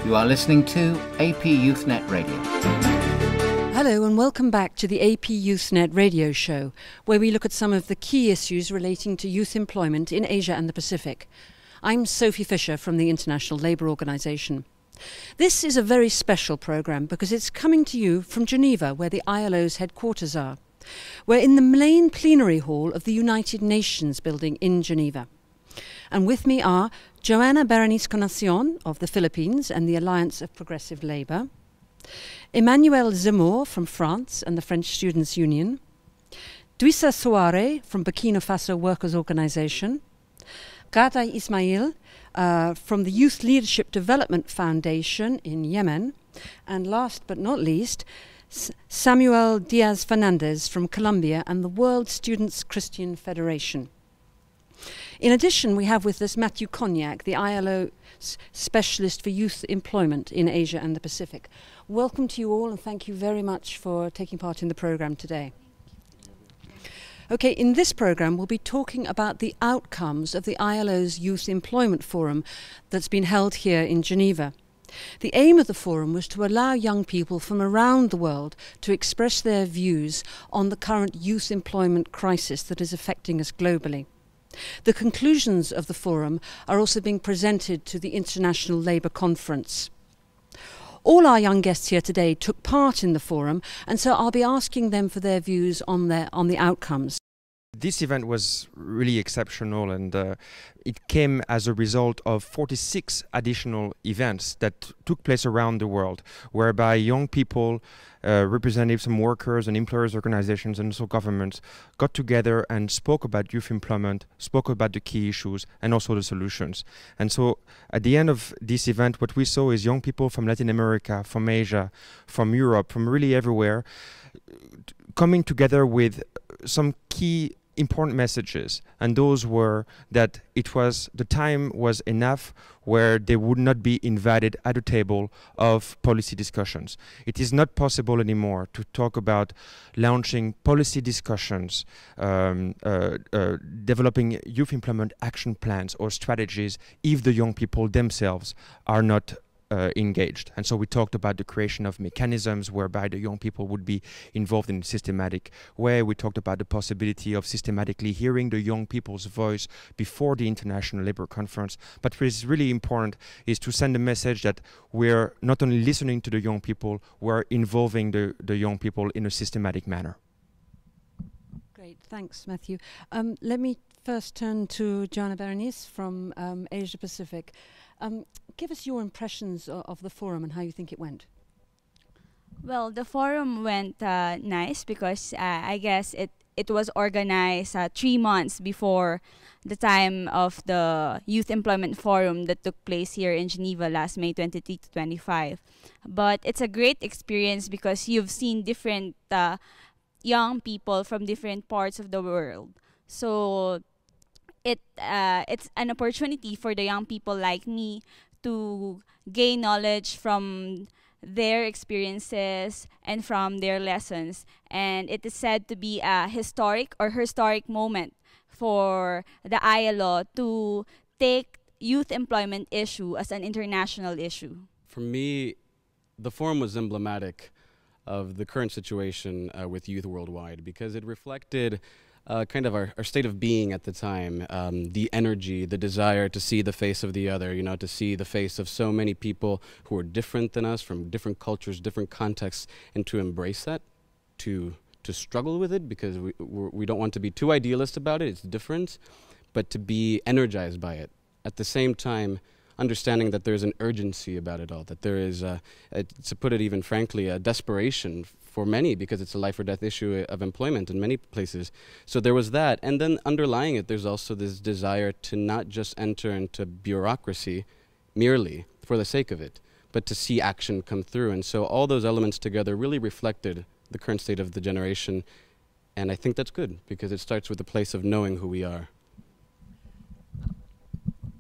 You are listening to AP YouthNet Radio. Hello and welcome back to the AP YouthNet radio show, where we look at some of the key issues relating to youth employment in Asia and the Pacific. I'm Sophy Fisher from the International Labour Organization. This is a very special programme because it's coming to you from Geneva, where the ILO's headquarters are. We're in the main plenary hall of the United Nations building in Geneva. And with me are Joanna Bernice Cognac of the Philippines and the Alliance of Progressive Labour, Emmanuel Zemmour from France and the French Students' Union, Drissa Soaré from Burkina Faso Workers' Organisation, Ghada Ismail from the Youth Leadership Development Foundation in Yemen, and last but not least, Samuel Díaz Fernández from Colombia and the World Students' Christian Federation. In addition, we have with us Matthieu, the ILO specialist for youth employment in Asia and the Pacific. Welcome to you all and thank you very much for taking part in the programme today. Okay, in this programme we'll be talking about the outcomes of the ILO's Youth Employment Forum that's been held here in Geneva. The aim of the forum was to allow young people from around the world to express their views on the current youth employment crisis that is affecting us globally. The conclusions of the forum are also being presented to the International Labour Conference. All our young guests here today took part in the forum, and so I'll be asking them for their views on the outcomes. This event was really exceptional, and it came as a result of 46 additional events that took place around the world, whereby young people, representatives from workers and employers organizations and also governments got together and spoke about youth employment, spoke about the key issues and also the solutions. And so at the end of this event, what we saw is young people from Latin America, from Asia, from Europe, from really everywhere, coming together with some key important messages, and those were that the time was enough where they would not be invited at a table of policy discussions. It is not possible anymore to talk about launching policy discussions, developing youth employment action plans or strategies if the young people themselves are not engaged. And so we talked about the creation of mechanisms whereby the young people would be involved in a systematic way. We talked about the possibility of systematically hearing the young people's voice before the International Labour Conference. But what is really important is to send a message that we're not only listening to the young people, we're involving the young people in a systematic manner. Great, thanks, Matthieu. Let me first turn to Joanna Bernice from Asia Pacific. Give us your impressions of the forum and how you think it went. Well, the forum went nice because I guess it was organized 3 months before the time of the Youth Employment Forum that took place here in Geneva last May 23 to 25. But it's a great experience because you've seen different young people from different parts of the world. So it's an opportunity for the young people like me to gain knowledge from their experiences and from their lessons. And it is said to be a historic moment for the ILO to take youth employment issue as an international issue. For me, the forum was emblematic of the current situation with youth worldwide because it reflected kind of our state of being at the time, the energy, the desire to see the face of the other, to see the face of so many people who are different than us, from different cultures, different contexts, and to embrace that, to struggle with it, because we don't want to be too idealist about it, it's different, but to be energized by it. At the same time, understanding that there's an urgency about it all, that there is, to put it even frankly, a desperation for many, because it's a life or death issue of employment in many places. So there was that, and then underlying it, there's also this desire to not just enter into bureaucracy merely for the sake of it, but to see action come through. And so all those elements together really reflected the current state of the generation, and I think that's good, because it starts with a place of knowing who we are.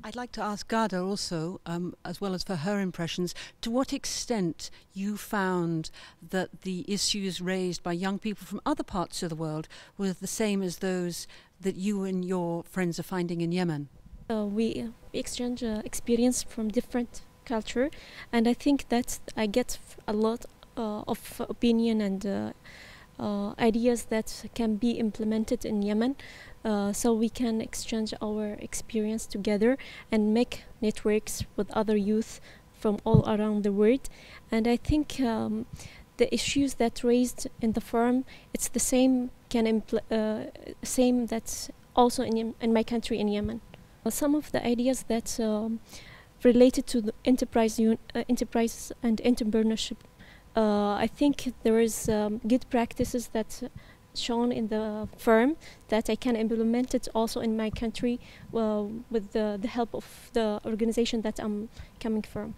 I'd like to ask Ghada also, as well as for her impressions, to what extent you found that the issues raised by young people from other parts of the world were the same as those that you and your friends are finding in Yemen. We exchange experience from different culture, and I think that I get a lot of opinion and ideas that can be implemented in Yemen, so we can exchange our experience together and make networks with other youth from all around the world. And I think the issues that raised in the forum, it's the same same that's also in my country, in Yemen. Some of the ideas that related to the enterprise and entrepreneurship, I think there is good practices that shown in the firm that I can implement it also in my country with the help of the organization that I'm coming from.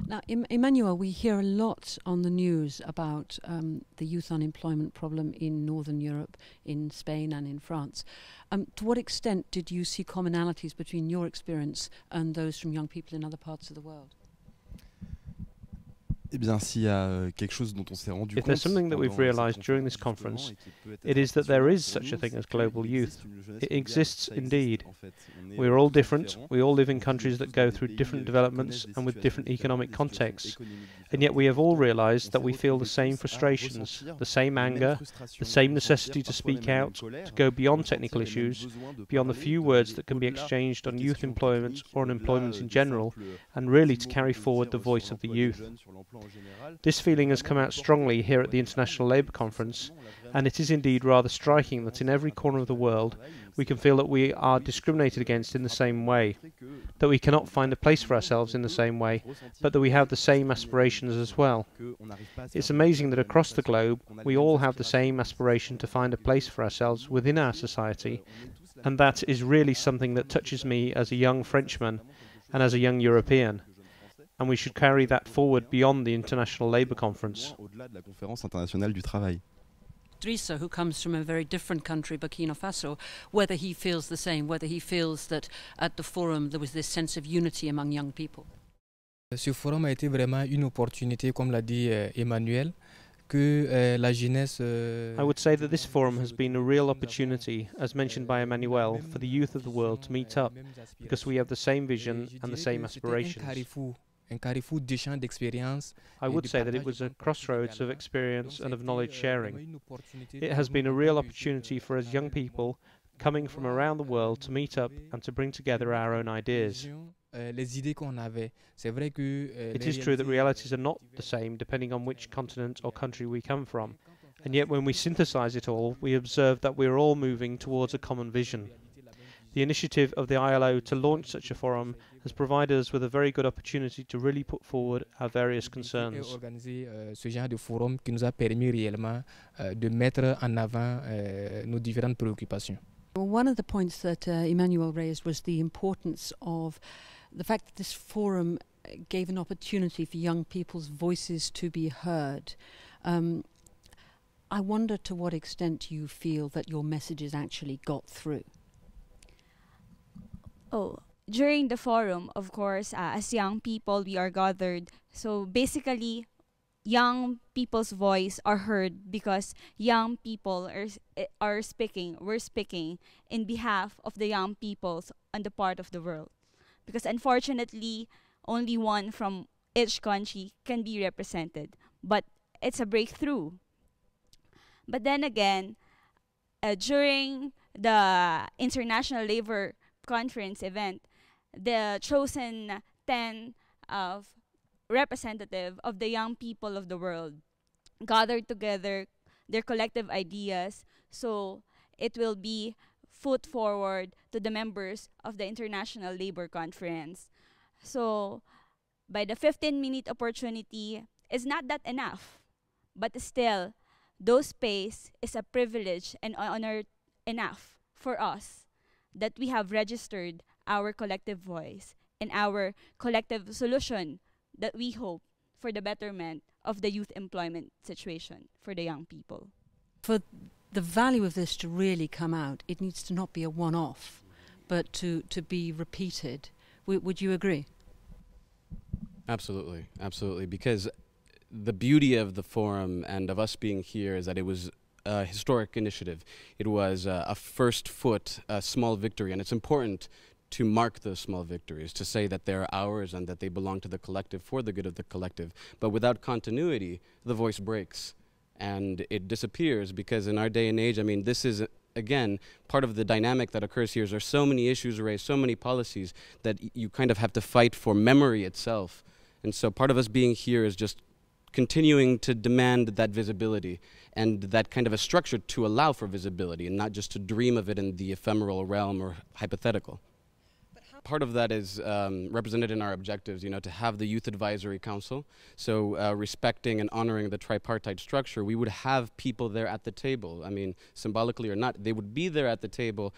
Now, Emmanuel, we hear a lot on the news about the youth unemployment problem in Northern Europe, in Spain and in France. To what extent did you see commonalities between your experience and those from young people in other parts of the world? Eh bien, s'il y a quelque chose dont on s'est rendu compte, if there's something that we've realised during this conference, it is that there is such a thing as global youth. It exists indeed. We are all different. We all live in countries that go through different developments and with different economic contexts. And yet we have all realised that we feel the same frustrations, the same anger, the same necessity to speak out, to go beyond technical issues, beyond the few words that can be exchanged on youth employment or on employment in general, and really to carry forward the voice of the youth. This feeling has come out strongly here at the International Labour Conference, and it is indeed rather striking that in every corner of the world we can feel that we are discriminated against in the same way, that we cannot find a place for ourselves in the same way, but that we have the same aspirations as well. It's amazing that across the globe we all have the same aspiration to find a place for ourselves within our society, and that is really something that touches me as a young Frenchman and as a young European. And we should carry that forward beyond the International Labour Conference. Drissa, who comes from a very different country, Burkina Faso, whether he feels the same, whether he feels that at the forum there was this sense of unity among young people. Ce forum a été vraiment une opportunité, comme l'a dit Emmanuel, que la jeunesse. I would say that this forum has been a real opportunity, as mentioned by Emmanuel, for the youth of the world to meet up, because we have the same vision and the same aspirations. I would say that it was a crossroads of experience and of knowledge sharing. It has been a real opportunity for us young people coming from around the world to meet up and to bring together our own ideas. It is true that realities are not the same depending on which continent or country we come from, and yet when we synthesize it all, we observe that we are all moving towards a common vision. The initiative of the ILO to launch such a forum has provided us with a very good opportunity to really put forward our various concerns. Ce genre de forum qui nous a permis réellement de mettre en avant nos différentes préoccupations. Well, one of the points that Emmanuel raised was the importance of the fact that this forum gave an opportunity for young people's voices to be heard. I wonder to what extent you feel that your messages actually got through. Oh, during the forum, of course, as young people, we are gathered. So basically, young people's voice are heard because young people are speaking. We're speaking in behalf of the young peoples on the part of the world. Because unfortunately, only one from each country can be represented. But it's a breakthrough. But then again, during the International Labour Conference event, the chosen 10 of representative of the young people of the world gathered together their collective ideas, so it will be put forward to the members of the International Labour Conference. So by the 15-minute opportunity is not that enough, but still those space is a privilege and honor enough for us that we have registered our collective voice and our collective solution that we hope for the betterment of the youth employment situation for the young people. For the value of this to really come out, it needs to not be a one-off, but to be repeated. Would you agree? Absolutely, absolutely. Because the beauty of the forum and of us being here is that it was a historic initiative. It was a first foot, a small victory, and it's important to mark those small victories, to say that they're ours and that they belong to the collective for the good of the collective. But without continuity, the voice breaks and it disappears, because in our day and age, I mean, this is, again, part of the dynamic that occurs here is there's so many issues raised, so many policies that you kind of have to fight for memory itself. And so part of us being here is just continuing to demand that visibility and that kind of a structure to allow for visibility and not just to dream of it in the ephemeral realm or hypothetical. Part of that is represented in our objectives, you know, to have the Youth Advisory Council. So respecting and honoring the tripartite structure, we would have people there at the table. I mean, symbolically or not, they would be there at the table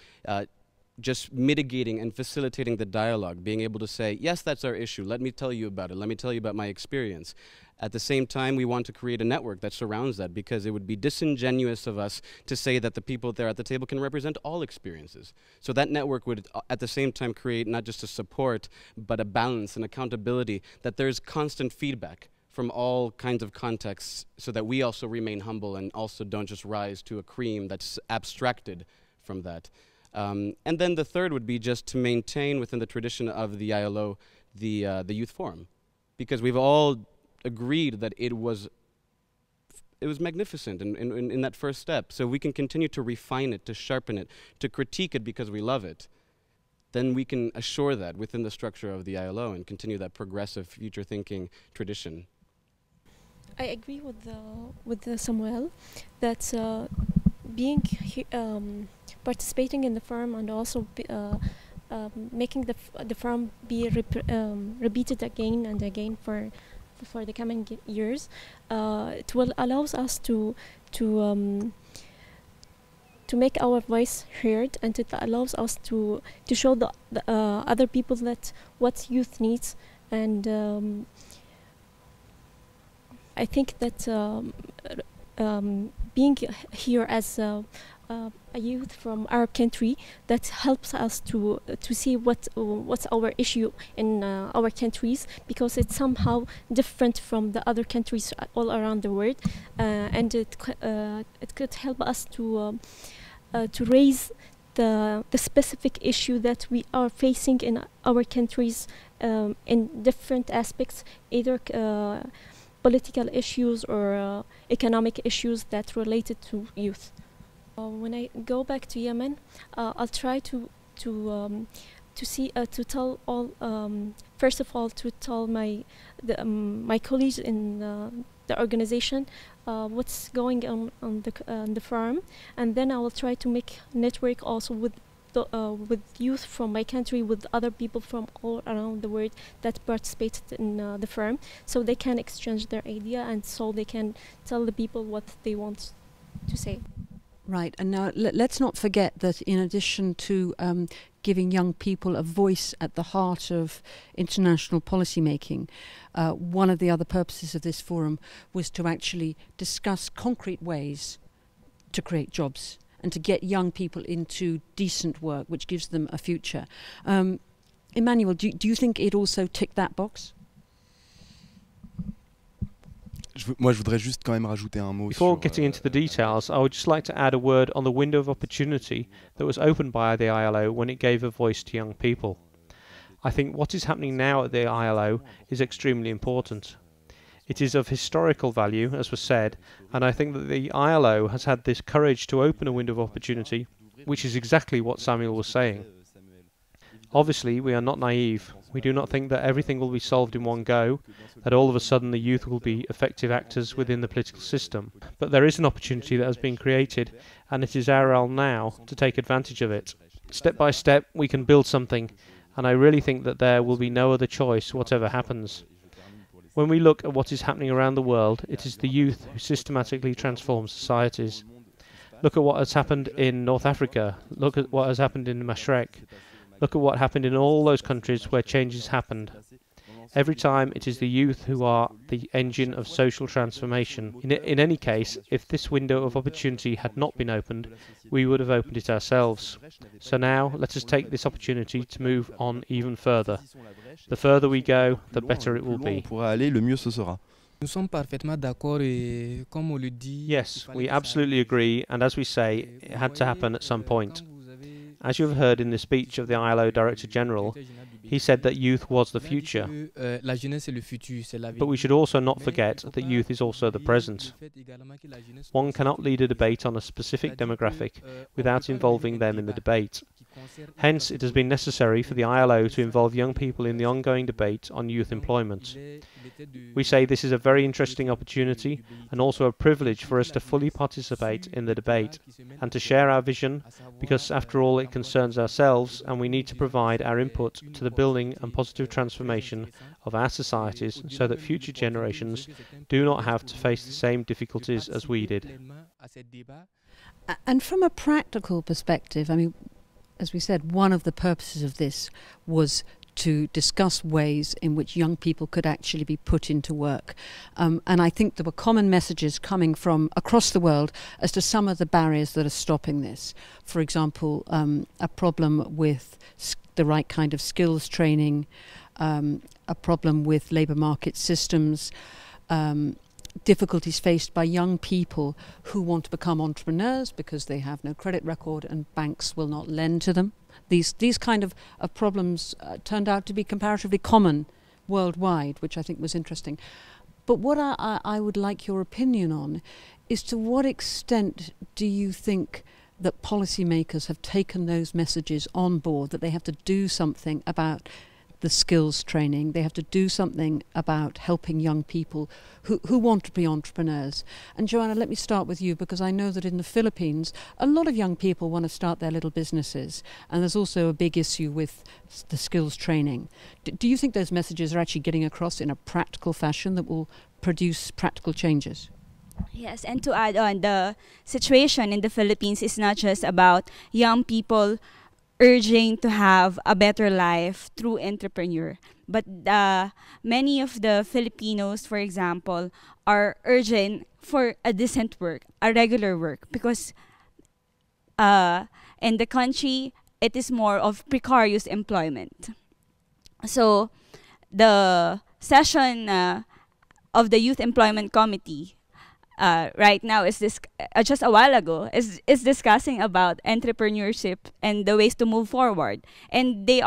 just mitigating and facilitating the dialogue, being able to say, yes, that's our issue, let me tell you about it, let me tell you about my experience. At the same time, we want to create a network that surrounds that, because it would be disingenuous of us to say that the people there at the table can represent all experiences. So that network would at the same time create not just a support, but a balance and accountability, that there's constant feedback from all kinds of contexts, so that we also remain humble and also don't just rise to a cream that's abstracted from that. And then the third would be just to maintain within the tradition of the ILO the Youth Forum, because we've all agreed that it was magnificent in that first step. So we can continue to refine it, to sharpen it, to critique it because we love it. Then we can assure that within the structure of the ILO and continue that progressive future thinking tradition. I agree with Samuel that participating in the forum and also making the forum be repeated again and again for the coming years, it will allows us to make our voice heard, and it allows us to show the other people that what youth needs. And I think that being here as a youth from our country, that helps us to see what's our issue in our countries, because it's somehow different from the other countries all around the world, and it could help us to raise the specific issue that we are facing in our countries in different aspects, either political issues or economic issues that related to youth. When I go back to Yemen, I'll try to tell all first of all to tell my colleagues in the organization what's going on the farm, and then I will try to make network also with youth from my country, with other people from all around the world that participated in the farm, so they can exchange their idea and so they can tell the people what they want to say. Right, and now let's not forget that in addition to giving young people a voice at the heart of international policy making, one of the other purposes of this forum was to actually discuss concrete ways to create jobs and to get young people into decent work, which gives them a future. Emmanuel, do you think it also ticked that box? Moi, je voudrais juste quand même rajouter un mot. Before getting into the details, I would just like to add a word on the window of opportunity that was opened by the ILO when it gave a voice to young people. I think what is happening now at the ILO is extremely important. It is of historical value, as was said, and I think that the ILO has had this courage to open a window of opportunity, which is exactly what Samuel was saying. Obviously, we are not naive. We do not think that everything will be solved in one go, that all of a sudden the youth will be effective actors within the political system. But there is an opportunity that has been created, and it is our role now to take advantage of it. Step by step, we can build something, and I really think that there will be no other choice whatever happens. When we look at what is happening around the world, it is the youth who systematically transform societies. Look at what has happened in North Africa. Look at what has happened in Mashrek. Look at what happened in all those countries where changes happened. Every time it is the youth who are the engine of social transformation. In any case, if this window of opportunity had not been opened, we would have opened it ourselves. So now, let us take this opportunity to move on even further. The further we go, the better it will be. Yes, we absolutely agree, and as we say, it had to happen at some point. As you have heard in the speech of the ILO Director General, he said that youth was the future. But we should also not forget that youth is also the present. One cannot lead a debate on a specific demographic without involving them in the debate. Hence, it has been necessary for the ILO to involve young people in the ongoing debate on youth employment. We say this is a very interesting opportunity and also a privilege for us to fully participate in the debate and to share our vision, because after all it concerns ourselves and we need to provide our input to the building and positive transformation of our societies so that future generations do not have to face the same difficulties as we did. And from a practical perspective, I mean, as we said, one of the purposes of this was to discuss ways in which young people could actually be put into work. And I think there were common messages coming from across the world as to some of the barriers that are stopping this. For example, a problem with the right kind of skills training, a problem with labour market systems, difficulties faced by young people who want to become entrepreneurs because they have no credit record and banks will not lend to them. These kind of problems turned out to be comparatively common worldwide, which I think was interesting. But what I would like your opinion on is, to what extent do you think that policymakers have taken those messages on board, that they have to do something about the skills training, they have to do something about helping young people who want to be entrepreneurs? And Joanna, let me start with you, because I know that in the Philippines a lot of young people want to start their little businesses, and there's also a big issue with the skills training. Do you think those messages are actually getting across in a practical fashion that will produce practical changes? Yes, and to add on, the situation in the Philippines is not just about young people urging to have a better life through entrepreneur, but many of the Filipinos, for example, are urging for a decent work, a regular work, because in the country it is more of precarious employment. So the session of the Youth Employment Committee right now is this just a while ago is discussing about entrepreneurship and the ways to move forward, and they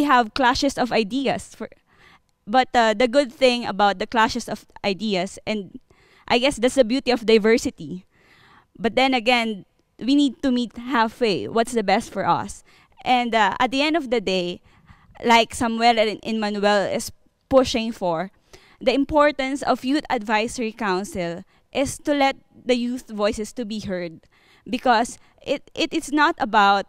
have clashes of ideas but the good thing about the clashes of ideas, and I guess that's the beauty of diversity, but then again we need to meet halfway, what's the best for us. And at the end of the day, like Samuel and Emmanuel is pushing for, the importance of Youth Advisory Council is to let the youth voices to be heard, because it is not about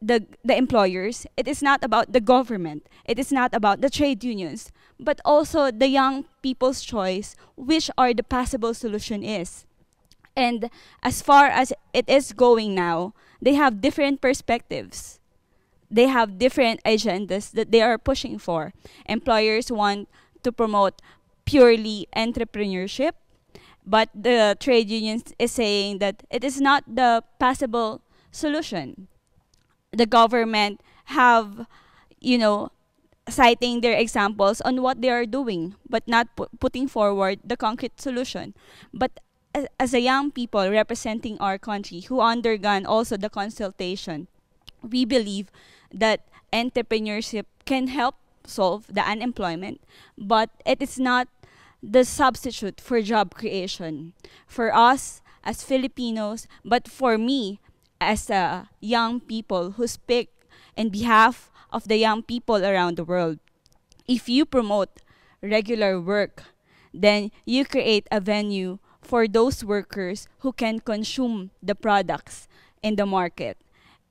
the employers, it is not about the government, it is not about the trade unions, but also the young people's choice, which are the possible solution is. And as far as it is going now, they have different perspectives. They have different agendas that they are pushing for. Employers want to promote purely entrepreneurship, but the trade unions is saying that it is not the possible solution. The government have, citing their examples on what they are doing, but not putting forward the concrete solution. But as a young people representing our country who undergone also the consultation, we believe that entrepreneurship can help solve the unemployment, but it is not the substitute for job creation for us as Filipinos, but for me as a young people who speak in behalf of the young people around the world. If you promote regular work, then you create a venue for those workers who can consume the products in the market.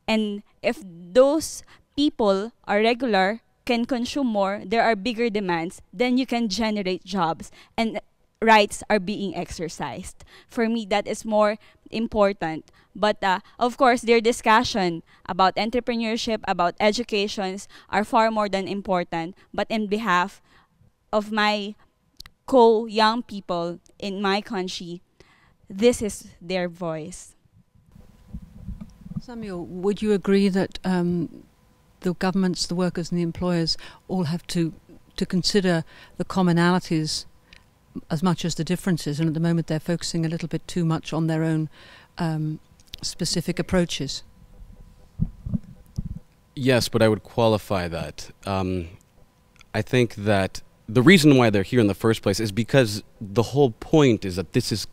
And if those people are regular, can consume more, there are bigger demands, then you can generate jobs and rights are being exercised. For me, that is more important. But of course, their discussion about entrepreneurship, about educations are far more than important. But in behalf of my co-young people in my country, this is their voice. Samuel, would you agree that the governments, the workers and the employers all have to consider the commonalities as much as the differences, and at the moment they're focusing a little bit too much on their own specific approaches? Yes, but I would qualify that. I think that the reason why they're here in the first place is because the whole point is that this is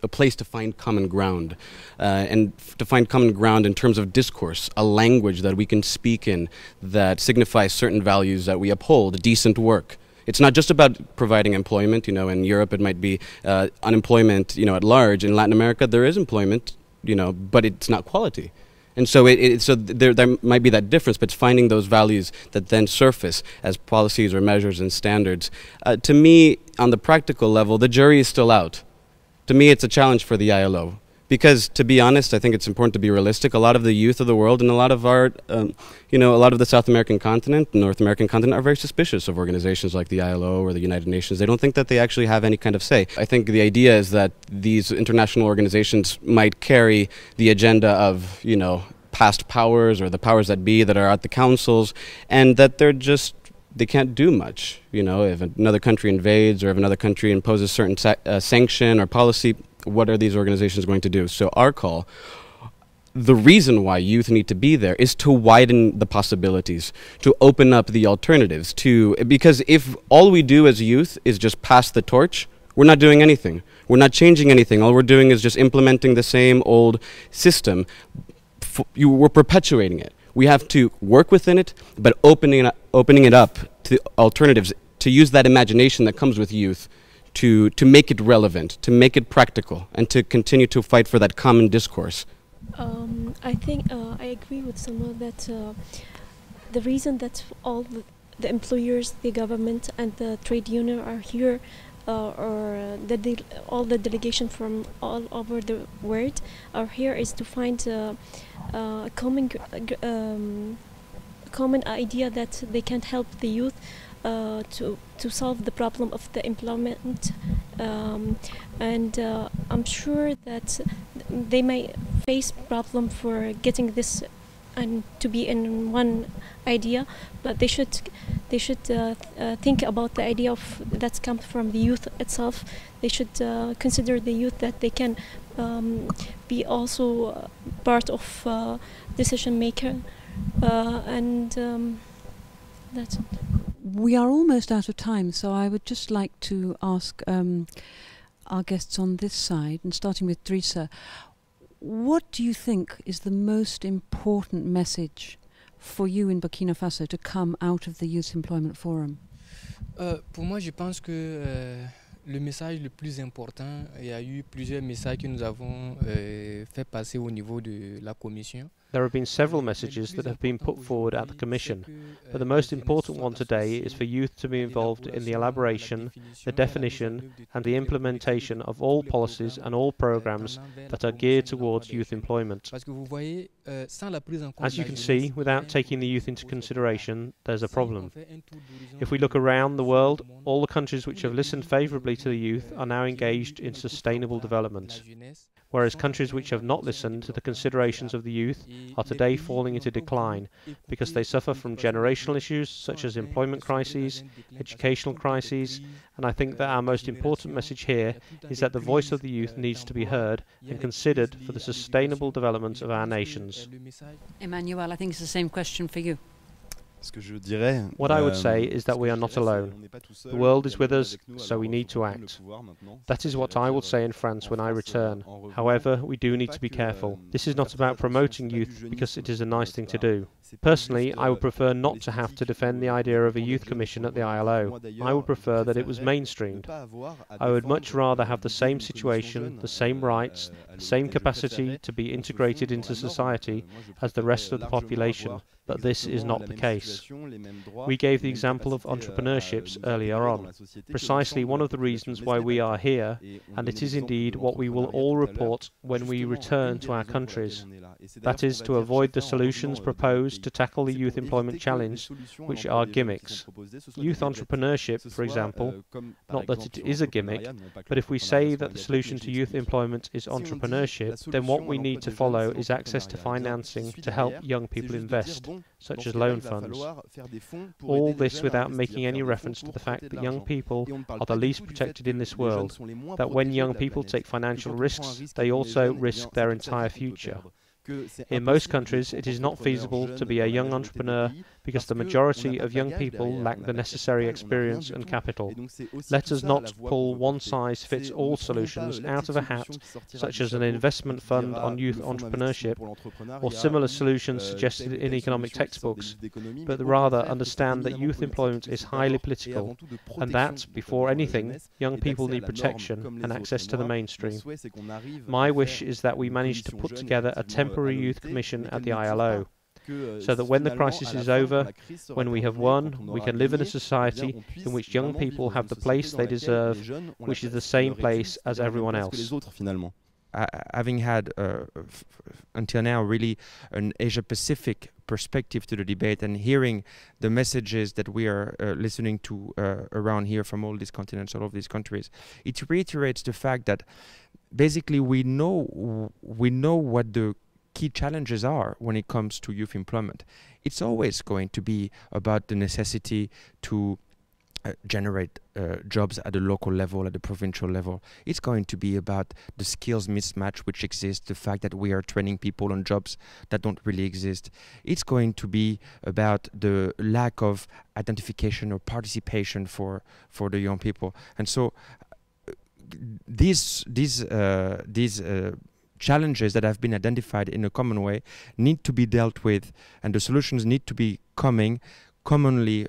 a place to find common ground, and to find common ground in terms of discourse, a language that we can speak in that signifies certain values that we uphold, decent work. It's not just about providing employment. You know, in Europe it might be unemployment, you know, at large. In Latin America there is employment, you know, but it's not quality. And so there might be that difference, but it's finding those values that then surface as policies or measures and standards. To me, on the practical level, the jury is still out. To me, it's a challenge for the ILO. Because, to be honest, I think it's important to be realistic. A lot of the youth of the world and a lot of our, you know, a lot of the South American continent, North American continent, are very suspicious of organizations like the ILO or the United Nations. They don't think that they actually have any kind of say. I think the idea is that these international organizations might carry the agenda of, you know, past powers or the powers that be that are at the councils, and that they can't do much. You know, if another country invades or if another country imposes certain sanction or policy, what are these organizations going to do? So our call, the reason why youth need to be there is to widen the possibilities, to open up the alternatives, because if all we do as youth is just pass the torch, we're not doing anything. We're not changing anything. All we're doing is just implementing the same old system. We're perpetuating it. We have to work within it, but opening it up to alternatives, to use that imagination that comes with youth, to make it relevant, to make it practical, and to continue to fight for that common discourse. I think I agree with someone that the reason that all the employers, the government, and the trade union are here, or all the delegation from all over the world are here, is to find a common idea that they can help the youth to solve the problem of the employment, and I'm sure that they may face problem for getting this and to be in one idea, but they should think about the idea of that comes from the youth itself. They should consider the youth that they can be also part of decision maker, and that's it. We are almost out of time, so I would just like to ask our guests on this side, and starting with Drissa, what do you think is the most important message for you in Burkina Faso to come out of the Youth Employment Forum? Pour moi, je pense que le message le plus important, il y a eu plusieurs messages que nous avons fait passer au niveau de la commission. There have been several messages that have been put forward at the Commission, but the most important one today is for youth to be involved in the elaboration, the definition and the implementation of all policies and all programmes that are geared towards youth employment. As you can see, without taking the youth into consideration, there's a problem. If we look around the world, all the countries which have listened favourably to the youth are now engaged in sustainable development, whereas countries which have not listened to the considerations of the youth are today falling into decline because they suffer from generational issues such as employment crises, educational crises, and I think that our most important message here is that the voice of the youth needs to be heard and considered for the sustainable development of our nations. Emmanuel, I think it's the same question for you. What I would say is that we are not alone. The world is with us, so we need to act. That is what I will say in France when I return. However, we do need to be careful. This is not about promoting youth because it is a nice thing to do. Personally, I would prefer not to have to defend the idea of a youth commission at the ILO. I would prefer that it was mainstreamed. I would much rather have the same situation, the same rights, the same capacity to be integrated into society as the rest of the population. But this is not the case. We gave the example of entrepreneurships earlier on, precisely one of the reasons why we are here, and it is indeed what we will all report when we return to our countries. That is, to avoid the solutions proposed to tackle the youth employment challenge, which are gimmicks. Youth entrepreneurship, for example, not that it is a gimmick, but if we say that the solution to youth employment is entrepreneurship, then what we need to follow is access to financing to help young people invest, such as loan funds. All this without making any reference to the fact that young people are the least protected in this world, that when young people take financial risks, they also risk their entire future. In most countries, it is not feasible to be a young entrepreneur because the majority of young people lack the necessary experience and capital. Let us not pull one-size-fits-all solutions out of a hat, such as an investment fund on youth entrepreneurship or similar solutions suggested in economic textbooks, but rather understand that youth employment is highly political and that, before anything, young people need protection and access to the mainstream. My wish is that we manage to put together a temporary youth commission at the ILO, so that when the crisis is over, when we have won, we can live in a society in which young people have the place they deserve, which is the same place as everyone else. Having had until now really an Asia-Pacific perspective to the debate and hearing the messages that we are listening to around here from all these continents, all of these countries, it reiterates the fact that basically we know what the key challenges are when it comes to youth employment. It's always going to be about the necessity to generate jobs at the local level, at the provincial level. It's going to be about the skills mismatch which exists, the fact that we are training people on jobs that don't really exist. It's going to be about the lack of identification or participation for the young people. And so these challenges that have been identified in a common way need to be dealt with, and the solutions need to be coming commonly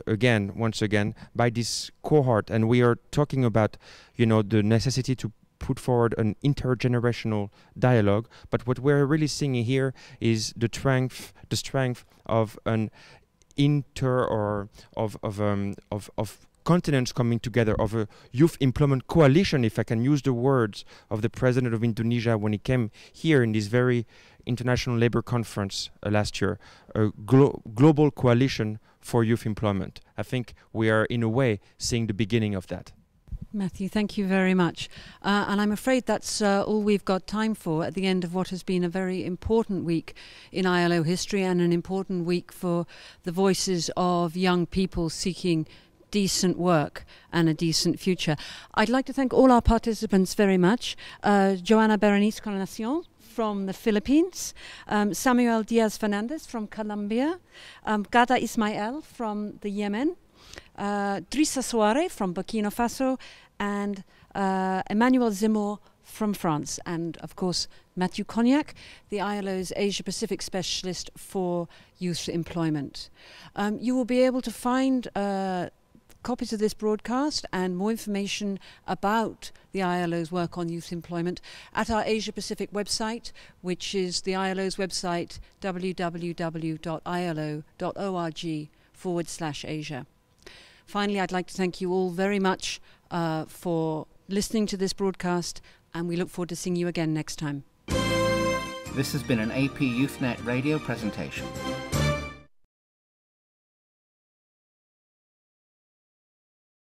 once again by this cohort. And we are talking about the necessity to put forward an intergenerational dialogue, but what we're really seeing here is the strength of an of continents coming together, of a youth employment coalition, if I can use the words of the president of Indonesia when he came here in this very international labor conference last year, a global coalition for youth employment. I think we are in a way seeing the beginning of that. Matthieu, thank you very much. And I'm afraid that's all we've got time for at the end of what has been a very important week in ILO history and an important week for the voices of young people seeking decent work and a decent future. I'd like to thank all our participants very much. Joanna, Bernice, Coronacion from the Philippines, Samuel Díaz Fernández from Colombia, Ghada Ismail from the Yemen, Drissa Soaré from Burkina Faso, and Emmanuel Zemmour from France, and of course Matthieu Cognac, the ILO's Asia-Pacific specialist for youth employment. You will be able to find copies of this broadcast and more information about the ILO's work on youth employment at our Asia-Pacific website, which is the ILO's website, www.ilo.org/Asia. Finally, I'd like to thank you all very much for listening to this broadcast, and we look forward to seeing you again next time. This has been an AP YouthNet radio presentation.